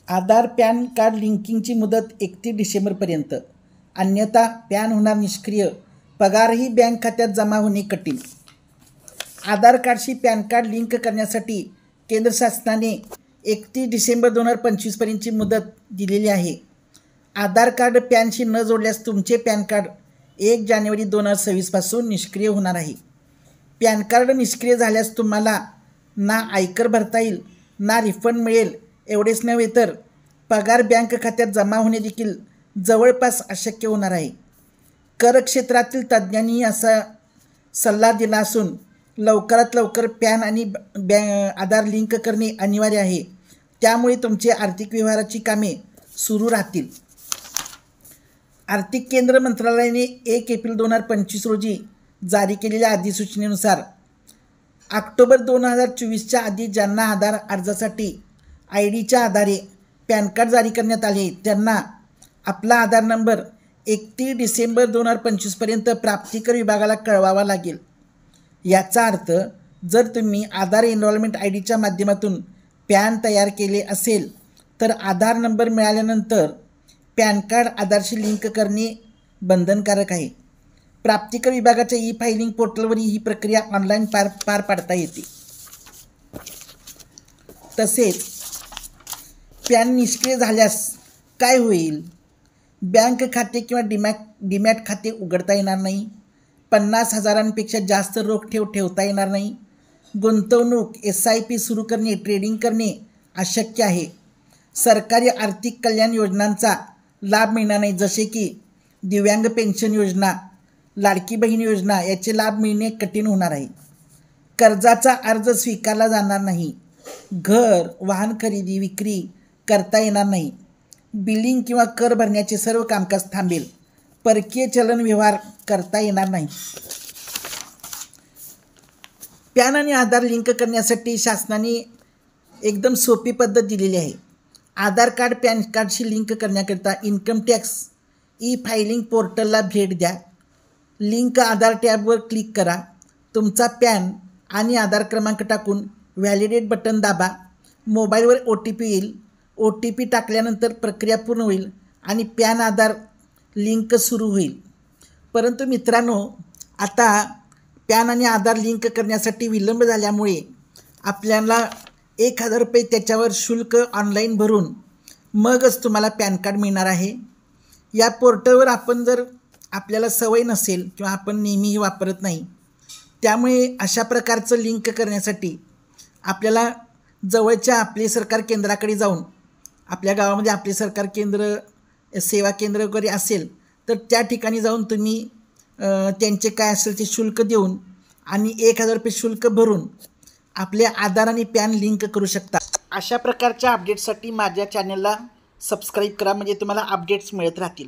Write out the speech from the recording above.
आधार pan card लिंकिंगची मुदत 31 डिसेंबरपर्यंत, अन्यथा पॅन होणार निष्क्रिय, पगारही बँक खात्यात जमा होणे कठीण. आधार कार्डशी पॅन कार्ड लिंक करण्यासाठी केंद्र शासनाने 31 डिसेंबर 2025पर्यंतची मुदत दिलेली आहे. आधार कार्ड पॅनशी न जोडल्यास तुमचे पॅन कार्ड 1 जानेवारी 2026पासून निष्क्रिय होणार आहे. पॅन कार्ड निष्क्रिय झाल्यास तुम्हाला ना आयकर भरता येईल, ना रिफंड मिळेल. एवढेच नव्हे तर पगार बँक खात्यात जमा होणे देखील जवळपास अशक्य होणार आहे. कर क्षेत्रातील तज्ज्ञांनी असा सल्ला दिला असून लवकरात लवकर पॅन आणि आधार लिंक करणे अनिवार्य आहे. त्यामुळे तुमचे आर्थिक व्यवहाराची कामे सुरू राहतील. आर्थिक केंद्र मंत्रालयाने 1 एप्रिल 2025 रोजी जारी केलेल्या अधिसूचनेनुसार ऑक्टोबर 2024च्या आधी ज्यांना आधार अर्जासाठी ID च्या आधारे पॅन कार्ड जारी करण्यात आले त्यांना आपला आधार नंबर 31 डिसेंबर 2025पर्यंत प्राप्तिकर विभागाला कळवावा लागेल. याचा अर्थ जर तुम्ही आधार एनरोलमेंट ID च्या माध्यमातून पॅन तयार केले असेल तर आधार नंबर मिळाल्यानंतर पॅन कार्ड आधारशी लिंक करणे बंधनकारक आहे. प्राप्तिकर विभागाच्या ई-फायलिंग पोर्टलवर ही प्रक्रिया ऑनलाईन पार पाडता येते. तसेच पॅन निष्क्रिय झाल्यास काय होईल? बँक खाते किंवा डीमॅट खाते उघडता येणार नाही. 50,000पेक्षा जास्त रोख ठेवता येणार नाही. गुंतवणूक SIP सुरू करणे, ट्रेडिंग करणे अशक्य आहे. सरकारी आर्थिक कल्याण योजनांचा लाभ मिळणार नाही, जसे की दिव्यांग पेन्शन योजना, लाडकी बहीण योजना. याचे लाभ मिळणे कठीण होणार आहे. कर्जाचा अर्ज स्वीकारला जाणार नाही. घर, वाहन खरेदी विक्री करता येणार नाही. बिलिंग किंवा कर भरण्याचे सर्व कामकाज थांबेल. परकीय चलन व्यवहार करता येणार नाही. पॅन आणि आधार लिंक करण्यासाठी शासनाने एकदम सोपी पद्धत दिलेली आहे. आधार कार्ड पॅन कार्डशी लिंक करण्याकरिता इन्कम टॅक्स ई-फायलिंग पोर्टलला भेट द्या. लिंक आधार टॅबवर क्लिक करा. तुमचा पॅन आणि आधार क्रमांक टाकून व्हॅलिडेट बटन दाबा. मोबाईलवर OTP येईल. OTP टाकल्यानंतर प्रक्रिया पूर्ण होईल आणि पॅन आधार लिंक सुरू होईल. परंतु मित्रांनो, आता पॅन आणि आधार लिंक करण्यासाठी विलंब झाल्यामुळे आपल्याला 1,000 रुपये त्याच्यावर शुल्क ऑनलाईन भरून मगच तुम्हाला पॅन कार्ड मिळणार आहे. या पोर्टलवर आपण जर आपल्याला सवय नसेल किंवा आपण नेहमीही वापरत नाही, त्यामुळे अशा प्रकारचं लिंक करण्यासाठी आपल्याला जवळच्या आपले सरकार केंद्राकडे जाऊन, आपल्या गावामध्ये आपले सरकार केंद्र, सेवा केंद्र वगैरे असेल तर त्या ठिकाणी जाऊन तुम्ही त्यांचे काय असेल ते शुल्क देऊन आणि 1,000 रुपये शुल्क भरून आपले आधार आणि पॅन लिंक करू शकता. अशा प्रकारच्या अपडेट्ससाठी माझ्या चॅनलला सबस्क्राईब करा, म्हणजे तुम्हाला अपडेट्स मिळत राहतील.